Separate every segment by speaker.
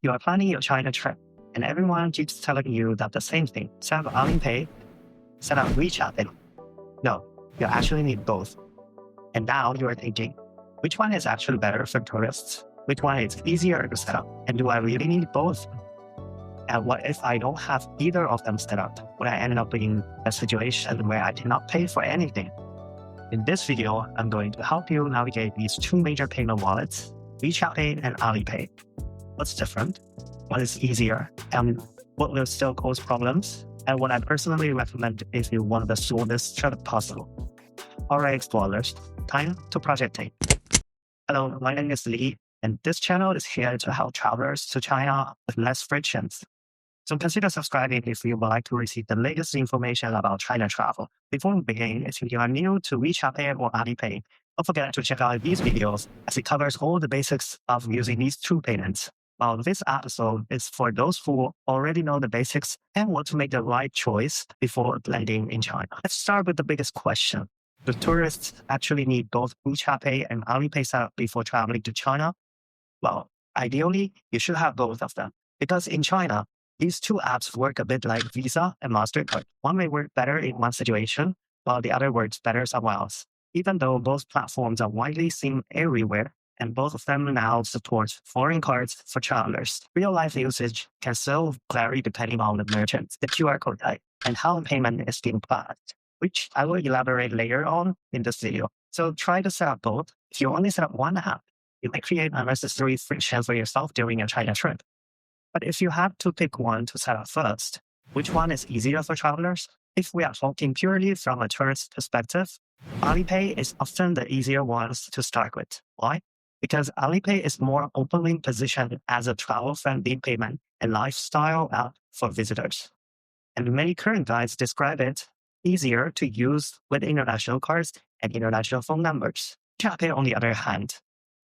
Speaker 1: You are planning your China trip, and everyone keeps telling you that the same thing. Set up Alipay, set up WeChat Pay. No, you actually need both. And now you are thinking, which one is actually better for tourists? Which one is easier to set up? And do I really need both? And what if I don't have either of them set up? Would I end up in a situation where I cannot pay for anything? In this video, I'm going to help you navigate these two major payment wallets, WeChat Pay and Alipay. What's different? What is easier? And what will still cause problems? And what I personally recommend if you want the smoothest trip possible. Alright, explorers, time to project it. Hello, my name is Lee, and this channel is here to help travelers to China with less frictions. So consider subscribing if you would like to receive the latest information about China travel. Before we begin, if you are new to WeChat Pay or Alipay, don't forget to check out these videos as it covers all the basics of using these two payments. While this episode is for those who already know the basics and want to make the right choice before landing in China. Let's start with the biggest question. Do tourists actually need both WeChat Pay and Alipay set up before traveling to China? Well, ideally, you should have both of them. Because in China, these two apps work a bit like Visa and MasterCard. One may work better in one situation, while the other works better somewhere else. Even though both platforms are widely seen everywhere, and both of them now support foreign cards for travelers, real-life usage can still vary depending on the merchant, the QR code type, and how the payment is being processed, which I will elaborate later on in this video. So try to set up both. If you only set up one app, you may create unnecessary friction for yourself during a China trip. But if you have to pick one to set up first, which one is easier for travelers? If we are talking purely from a tourist perspective, Alipay is often the easier ones to start with. Why? Because Alipay is more openly positioned as a travel-friendly payment and lifestyle app for visitors. And many current guides describe it easier to use with international cards and international phone numbers. WeChat Pay, on the other hand,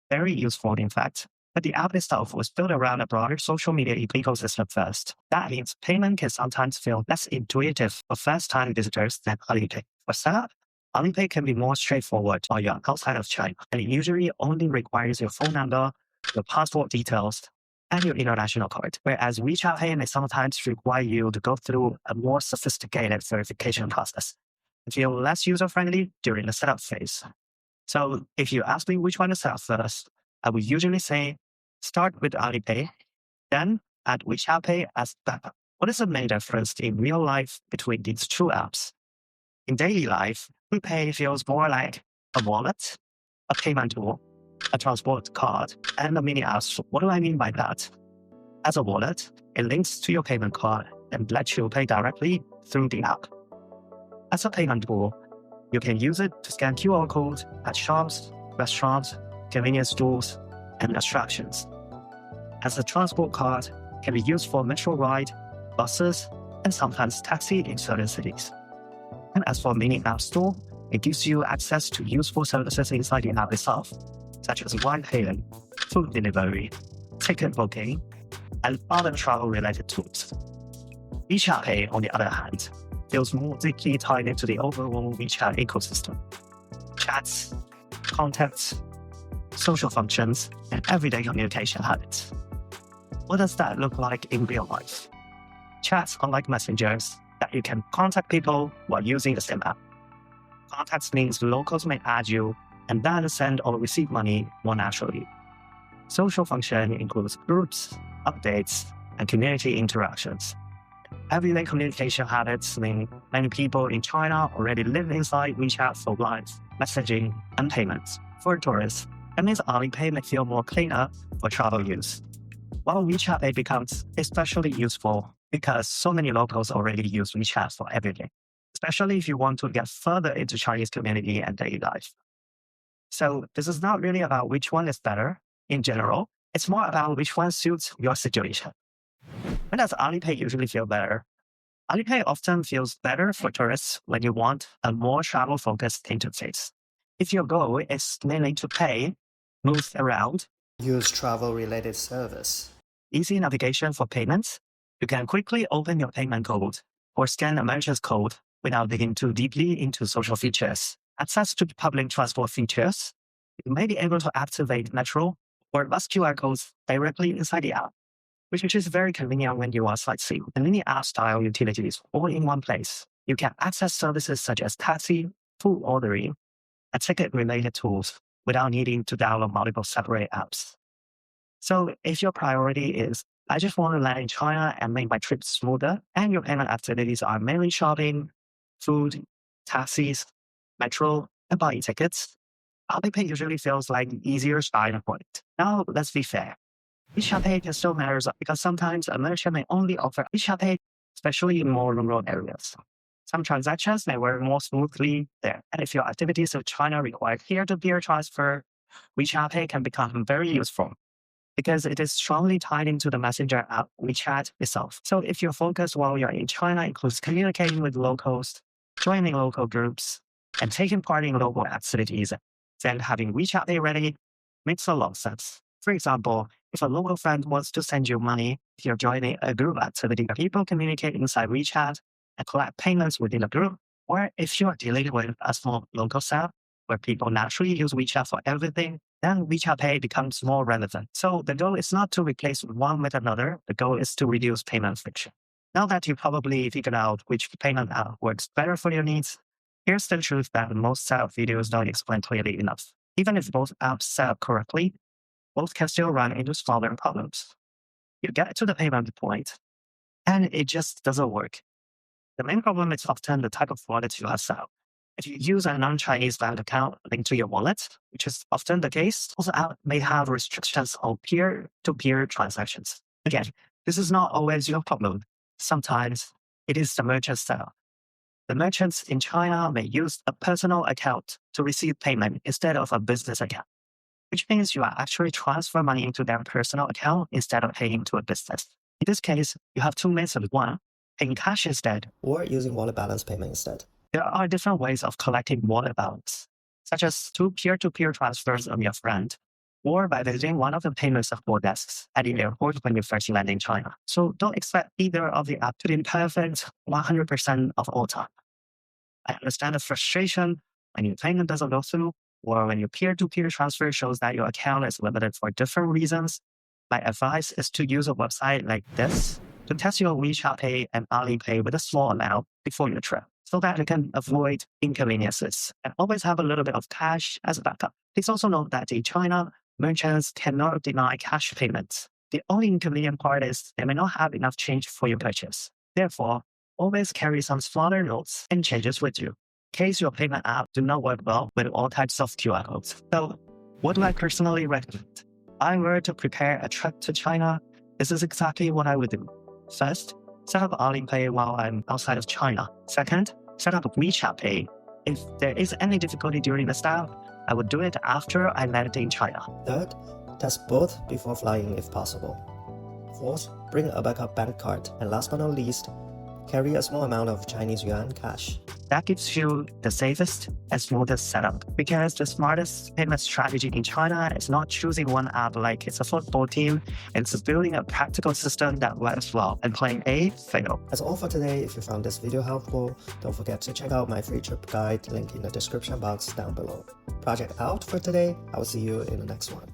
Speaker 1: very useful in fact, but the app itself was built around a broader social media ecosystem first. That means payment can sometimes feel less intuitive for first-time visitors than Alipay. For setup, Alipay can be more straightforward while you're outside of China, and it usually only requires your phone number, your passport details, and your international card, whereas WeChat Pay may sometimes require you to go through a more sophisticated verification process and feel less user-friendly during the setup phase. So if you ask me which one to set up first, I would usually say start with Alipay, then add WeChat Pay as backup. What is the main difference in real life between these two apps? In daily life, WePay feels more like a wallet, a payment tool, a transport card, and a mini app. What do I mean by that? As a wallet, it links to your payment card and lets you pay directly through the app. As a payment tool, you can use it to scan QR codes at shops, restaurants, convenience stores, and attractions. As a transport card, it can be used for metro ride, buses, and sometimes taxi in certain cities. And as for mini app store, it gives you access to useful services inside the app itself, such as ride hailing, food delivery, ticket booking, and other travel-related tools. WeChat Pay, on the other hand, feels more deeply tied into the overall WeChat ecosystem. Chats, contacts, social functions, and everyday communication habits. What does that look like in real life? Chats are like messengers that you can contact people while using the same app. Contacts means locals may add you and then send or receive money more naturally. Social function includes groups, updates, and community interactions. Everyday communication habits mean many people in China already live inside WeChat for live messaging and payments. For tourists, that means Alipay may feel more cleaner for travel use, while WeChat Pay becomes especially useful because so many locals already use WeChat for everything, especially if you want to get further into Chinese community and daily life. So this is not really about which one is better in general, it's more about which one suits your situation. When does Alipay usually feel better? Alipay often feels better for tourists when you want a more travel-focused interface. If your goal is mainly to pay, move around,
Speaker 2: use travel-related service,
Speaker 1: easy navigation for payments, you can quickly open your payment code or scan a merchant's code without digging too deeply into social features. Access to public transport features, you may be able to activate metro or bus QR codes directly inside the app. which is very convenient when you are sightseeing. The mini app-style utilities all in one place. You can access services such as taxi, food ordering, and ticket-related tools without needing to download multiple separate apps. So if your priority is, I just want to land in China and make my trip smoother, and your payment activities are mainly shopping, food, taxis, metro, and buying tickets, Alipay usually feels like the easier starting point. Now, let's be fair. WeChat Pay can still matters because sometimes a merchant may only offer WeChat Pay, especially in more rural areas. Some transactions may work more smoothly there. And if your activities with China require peer-to-peer transfer, WeChat Pay can become very useful because it is strongly tied into the messenger app WeChat itself. So if your focus while you're in China includes communicating with locals, joining local groups, and taking part in local activities, then having WeChat Pay ready makes a lot of sense. For example, if a local friend wants to send you money, if you're joining a group activity where people communicate inside WeChat and collect payments within the group, or if you're dealing with a small local setup where people naturally use WeChat for everything, then WeChat Pay becomes more relevant. So the goal is not to replace one with another. The goal is to reduce payment friction. Now that you probably figured out which payment app works better for your needs, here's the truth that most setup videos don't explain clearly enough. Even if both apps set up correctly, both can still run into smaller problems. You get to the payment point, and it just doesn't work. The main problem is often the type of wallet you have set up. If you use a non-Chinese bank account linked to your wallet, which is often the case, also app may have restrictions on peer-to-peer transactions. Again, this is not always your problem. Sometimes it is the merchant's setup. The merchants in China may use a personal account to receive payment instead of a business account, which means you are actually transfer money into their personal account instead of paying to a business. In this case, you have two methods. One, paying cash instead,
Speaker 2: Or using wallet balance payment instead.
Speaker 1: there are different ways of collecting wallet balance, such as through peer-to-peer transfers of your friend, or by visiting one of the payment support desks at the airport when you first land in China. So don't expect either of the app to be perfect 100% of all time. I understand the frustration when your payment doesn't go through, or when your peer-to-peer transfer shows that your account is limited for different reasons. My advice is to use a website like this to test your WeChat Pay and Alipay with a small amount before your trip, so that you can avoid inconveniences and always have a little bit of cash as a backup. Please also note that in China, merchants cannot deny cash payments. The only inconvenient part is they may not have enough change for your purchase. Therefore, always carry some smaller notes and changes with you, in case your payment app do not work well with all types of QR codes. So, what do I personally recommend? If I were to prepare a trip to China, this is exactly what I would do. First, set up Alipay while I'm outside of China. Second, set up WeChat Pay. If there is any difficulty during the step, I would do it after I landed in China.
Speaker 2: Third, test both before flying if possible. Fourth, bring a backup bank card. And last but not least, carry a small amount of Chinese yuan cash.
Speaker 1: That gives you the safest and smoothest setup, because the smartest payment strategy in China is not choosing one app like it's a football team. It's building a practical system that works well and playing a fail.
Speaker 2: That's all for today. If you found this video helpful, don't forget to check out my free trip guide, link in the description box down below. Project out for today. I will see you in the next one.